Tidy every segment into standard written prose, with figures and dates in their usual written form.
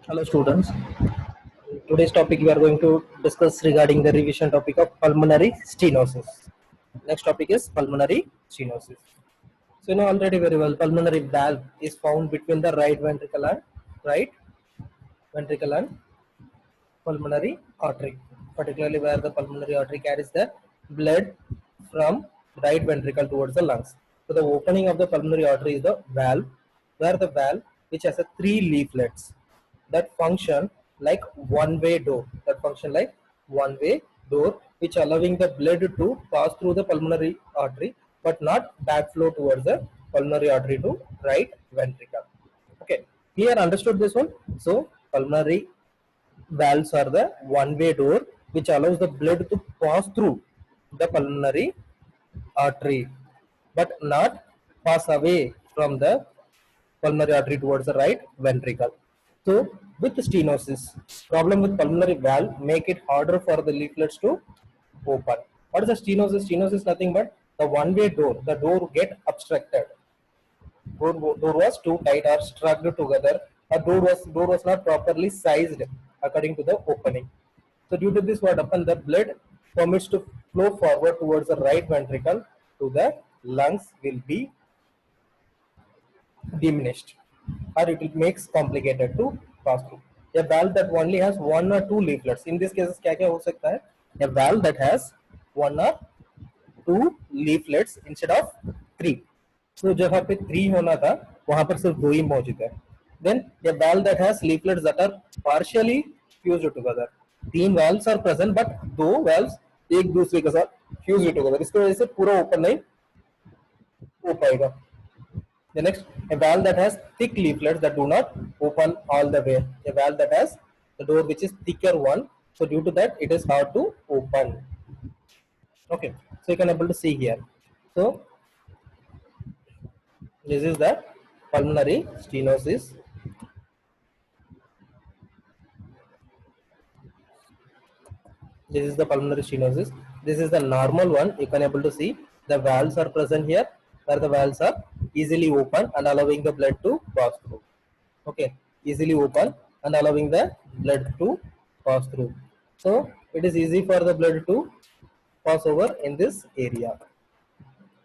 Hello students. Today's topic we are going to discuss regarding the revision topic of pulmonary stenosis. Next topic is pulmonary stenosis. So you know already very well pulmonary valve is found between the right ventricle and pulmonary artery, particularly where the pulmonary artery carries the blood from right ventricle towards the lungs. So the opening of the pulmonary artery is the valve, where the valve which has a three leaflets that function like one-way door. That function like one-way door, which allowing the blood to pass through the pulmonary artery, but not backflow towards the pulmonary artery to right ventricle. Okay, clear? Understood this one? So pulmonary valves are the one-way door which allows the blood to pass through the pulmonary artery but not pass away from the pulmonary artery towards the right ventricle. So with stenosis, problem with pulmonary valve make it harder for the leaflets to open. What is a stenosis? Stenosis is nothing but the one-way door. The door get obstructed. Door was too tight or stuck together. A door was not properly sized according to the opening. So due to this, what happened? The blood permits to flow forward towards the right ventricle to the lungs will be diminished, or it will makes complicated to pass through. A valve that only has one or two leaflets. In this case, क्या क्या हो सकता है? A valve that has one or two leaflets instead of three. So जहाँ पे 3 होना था वहाँ पर सिर्फ 2 ही मौजूद है. Then a valve that has leaflets that are partially fused together. 3 valves are present but 2 valves एक दूसरे के साथ fused together. इसकी वजह से पूरा open नहीं हो पाएगा. The next, a valve that has thick leaflets that do not open all the way. A valve that has the door which is thicker one. So due to that, it is hard to open. Okay, so you can able to see here. So this is the pulmonary stenosis. This is the pulmonary stenosis. This is the normal one. You can able to see the valves are present here, where the valves are easily open and allowing the blood to pass through. Okay, easily open and allowing the blood to pass through. So it is easy for the blood to pass over in this area.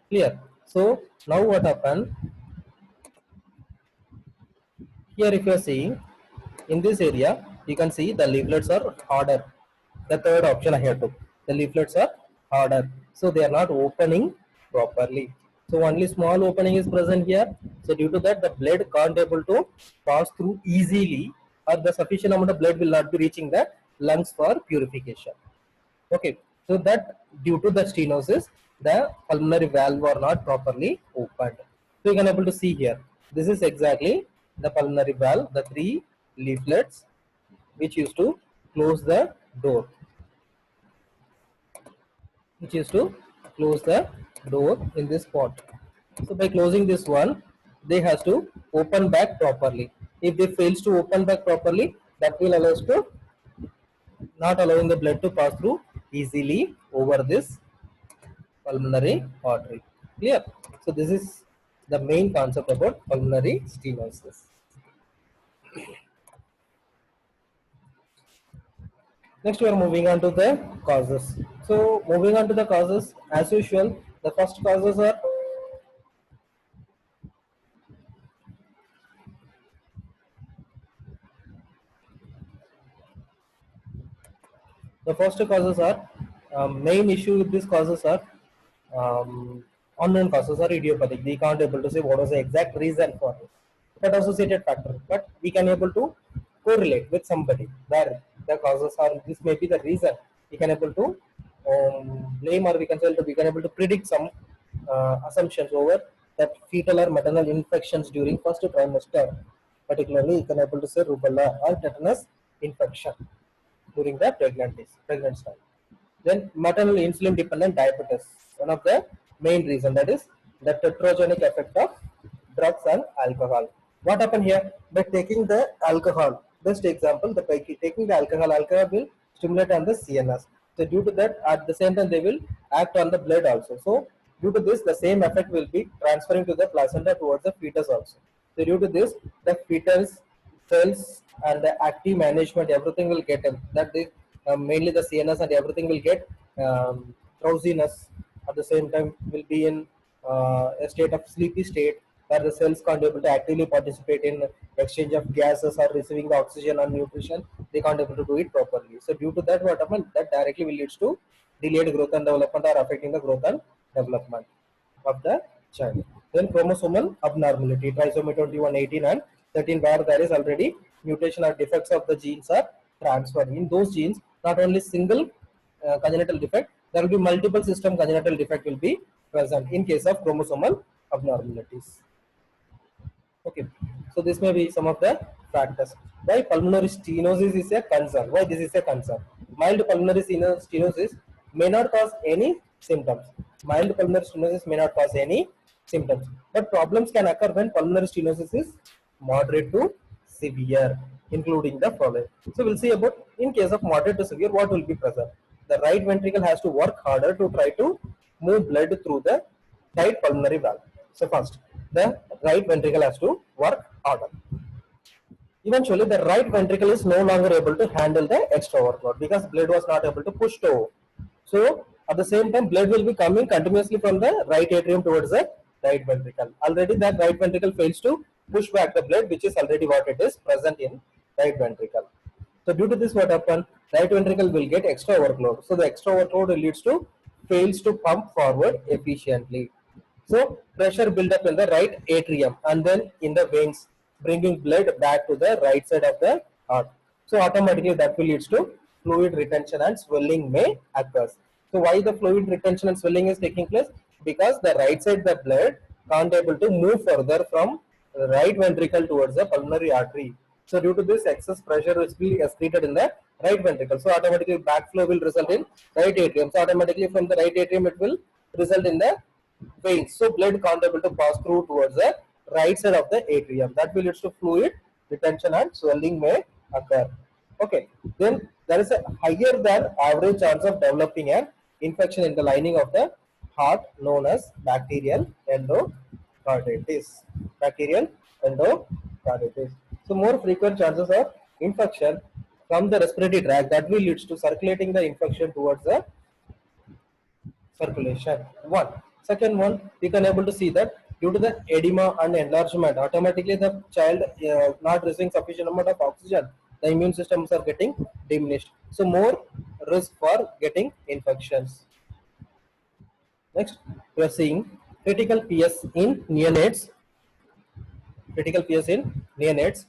Clear? So now what happened? Here if you are seeing in this area, you can see the leaflets are harder. The third option I have took. The leaflets are harder. So they are not opening properly. So only small opening is present here. So due to that, the blood can't able to pass through easily, or the sufficient amount of blood will not be reaching the lungs for purification. Okay. So that due to the stenosis, the pulmonary valve are not properly opened. So you can able to see here. This is exactly the pulmonary valve, the 3 leaflets which used to close the door. Which is to close the door in this spot. So by closing this one, they has to open back properly. If they fails to open back properly, that will allow us to not allowing the blood to pass through easily over this pulmonary artery. Clear? So this is the main concept about pulmonary stenosis. Next, we are moving on to the causes. So moving on to the causes, as usual, the first causes are main issue with these causes are unknown causes or idiopathic. We can't able to say what was the exact reason for it. But associated factor, but we can able to correlate with somebody where the causes are. This may be the reason. We can able to blame, or we can able to predict some assumptions over that fetal or maternal infections during first trimester. Particularly, you can able to say rubella or tetanus infection during the pregnancy time. Then maternal insulin dependent diabetes, one of the main reason, that is the tetragonic effect of drugs and alcohol. What happened here? By taking the alcohol, just example, the taking the alcohol will stimulate on the CNS. So due to that, at the same time they will act on the blood also. So due to this, the same effect will be transferring to the placenta towards the fetus also. So due to this, the fetus cells and the active management, everything will get that is mainly the CNS and everything will get drowsiness. At the same time, will be in a state of sleepy state where the cells can't able to actively participate in exchange of gases or receiving the oxygen or nutrition. They can't able to do it properly. So due to that, what happens, that directly will leads to delayed growth and development or affecting the growth and development of the child. Then chromosomal abnormality, trisomy 21, 18 and 13, where there is already mutation or defects of the genes are transferred. In those genes, not only single congenital defect, there will be multiple system congenital defect will be present in case of chromosomal abnormalities. Okay, so this may be some of the factors. Why pulmonary stenosis is a concern? Why this is a concern? Mild pulmonary stenosis may not cause any symptoms. Mild pulmonary stenosis may not cause any symptoms, but problems can occur when pulmonary stenosis is moderate to severe, including the following. So we'll see about in case of moderate to severe, what will be present. The right ventricle has to work harder to try to move blood through the right pulmonary valve. So first, the right ventricle has to work harder. Eventually, the right ventricle is no longer able to handle the extra workload because blood was not able to push to. So at the same time, blood will be coming continuously from the right atrium towards the right ventricle. Already that right ventricle fails to push back the blood, which is already what it is present in right ventricle. So due to this, what happens? Right ventricle will get extra workload. So the extra workload leads to fails to pump forward efficiently. So pressure build up in the right atrium and then in the veins, bringing blood back to the right side of the heart. So automatically that will leads to fluid retention and swelling may occur. So why the fluid retention and swelling is taking place? Because the right side the blood can't able to move further from the right ventricle towards the pulmonary artery. So due to this, excess pressure will be excreted in the right ventricle. So automatically backflow will result in right atrium. So automatically from the right atrium it will result in the veins. So blood can't able to pass through towards the right side of the atrium. That will lead to fluid retention and swelling may occur. Okay. Then there is a higher than average chance of developing an infection in the lining of the heart known as bacterial endocarditis. Bacterial endocarditis. So more frequent chances of infection from the respiratory tract that will lead to circulating the infection towards the circulation. One. Second one, we can able to see that due to the edema and enlargement, automatically the child not receiving sufficient amount of oxygen, the immune systems are getting diminished. So more risk for getting infections. Next, we are seeing critical PS in neonates. Critical PS in neonates.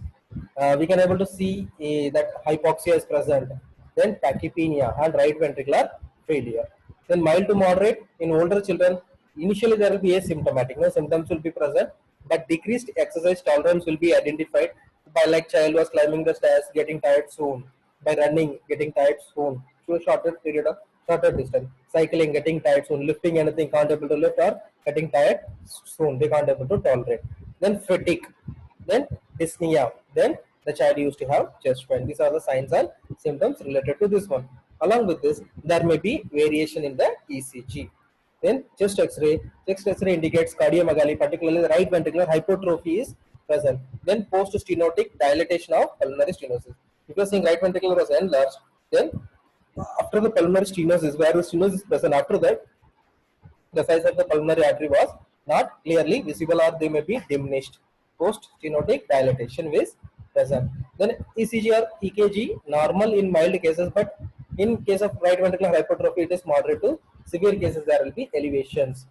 We can able to see that hypoxia is present. Then tachypnea and right ventricular failure. Then mild to moderate in older children. Initially there will be asymptomatic. No symptoms will be present, but decreased exercise tolerance will be identified by like child was climbing the stairs, getting tired soon. By running, getting tired soon. So shorter period of shorter distance. Cycling, getting tired soon. Lifting anything, can't able to lift or getting tired soon. They can't able to tolerate. Then fatigue. Then dyspnea. Then the child used to have chest pain. These are the signs and symptoms related to this one. Along with this, there may be variation in the ECG. Then chest X-ray. Chest X-ray indicates cardiomegaly, particularly the right ventricular hypertrophy is present. Then post-stenotic dilatation of pulmonary stenosis. If you are seeing right ventricular was enlarged, then after the pulmonary stenosis, where the stenosis is present, after that the size of the pulmonary artery was not clearly visible or they may be diminished. Post-stenotic dilatation is present. Then ECG or EKG normal in mild cases, but in case of right ventricular hypertrophy, it is moderate to severe cases. There will be elevations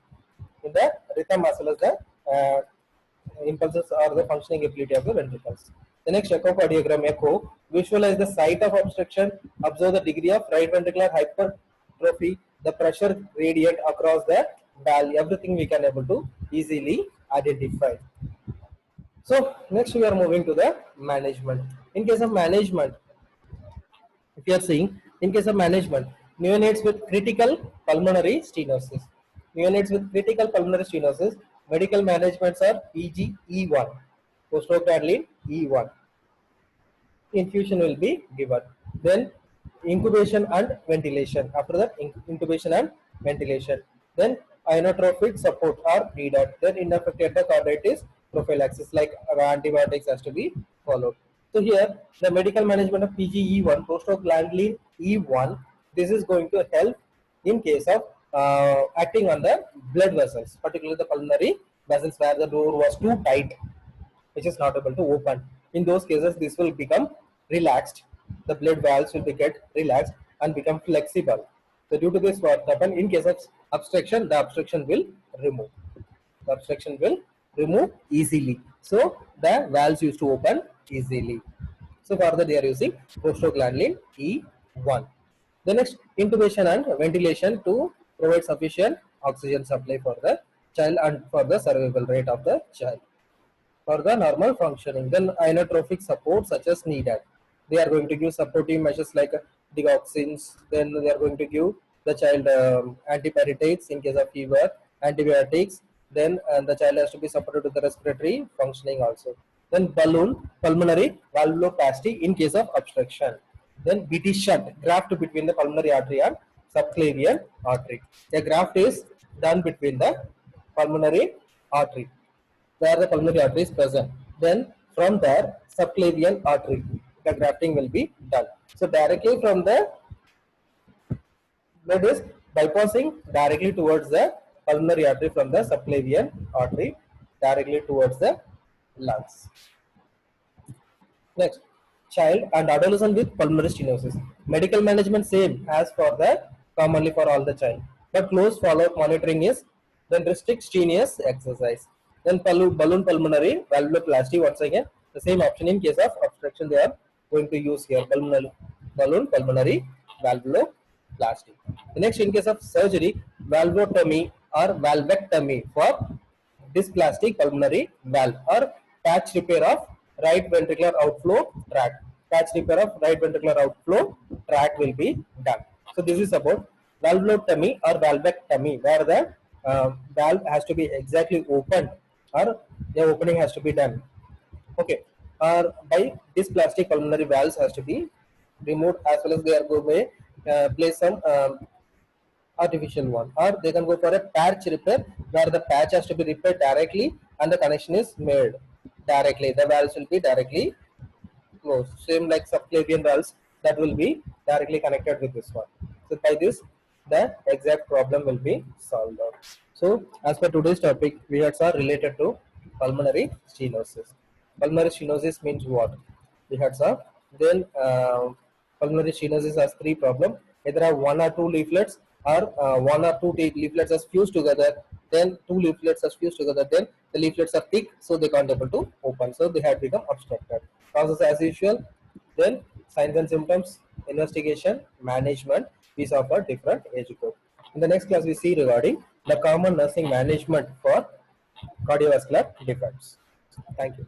in the rhythm as well as the impulses or the functioning ability of the ventricles. The next echocardiogram echo visualize the site of obstruction, observe the degree of right ventricular hypertrophy, the pressure gradient across the valve. Everything we can able to easily identify. So next we are moving to the management. In case of management, if you are seeing, in case of management, neonates with critical pulmonary stenosis. Neonates with critical pulmonary stenosis, medical managements are PG E1, prostaglandin E1. Infusion will be given. Then incubation and ventilation. After that, intubation and ventilation. Then inotropic support are needed. Then ineffective endocarditis prophylaxis like antibiotics has to be followed. So here the medical management of PGE1, prostaglandin E1, this is going to help in case of acting on the blood vessels, particularly the pulmonary vessels where the door was too tight, which is not able to open. In those cases, this will become relaxed. The blood valves will be get relaxed and become flexible. So due to this, what happen in case of obstruction, the obstruction will remove. The obstruction will remove easily. So the valves used to open easily. So further they are using prostaglandin E1. The next, intubation and ventilation to provide sufficient oxygen supply for the child and for the survival rate of the child for the normal functioning. Then inotropic support such as needed. They are going to give supportive measures like digoxins. Then they are going to give the child antipyretics in case of fever, antibiotics. Then the child has to be supported with the respiratory functioning also. Then balloon, pulmonary valvuloplasty in case of obstruction. Then BT shunt, graft between the pulmonary artery and subclavian artery. A graft is done between the pulmonary artery where the pulmonary artery is present. Then from there, subclavian artery, the grafting will be done. So directly from the blood is bypassing directly towards the pulmonary artery from the subclavian artery directly towards the lungs. Next, child and adolescent with pulmonary stenosis. Medical management same as for the commonly for all the child, but close follow-up monitoring is then restrict strenuous exercise. Then balloon pulmonary valvuloplasty once again the same option in case of obstruction they are going to use here balloon pulmonary valvuloplasty. The next in case of surgery valvotomy or valvectomy for dysplastic pulmonary valve or patch repair of right ventricular outflow tract. Patch repair of right ventricular outflow tract will be done. So this is about valvulotomy or valvectomy, where the valve has to be exactly opened or the opening has to be done. Okay, or by dysplastic pulmonary valves has to be removed, as well as they are going to place some artificial one, or they can go for a patch repair where the patch has to be repaired directly and the connection is made directly. The valves will be directly closed, same like subclavian valves that will be directly connected with this one. So by this the exact problem will be solved out. So as per today's topic, we are related to pulmonary stenosis. Pulmonary stenosis means what? We had saw then pulmonary stenosis has three problems. Either have one or two leaflets, or one or two leaflets are fused together. Then two leaflets are fused together. Then the leaflets are thick, so they can't able to open. So they have become obstructed. Causes as usual. Then signs and symptoms, investigation, management. These are for different age group. In the next class, we see regarding the common nursing management for cardiovascular defects. Thank you.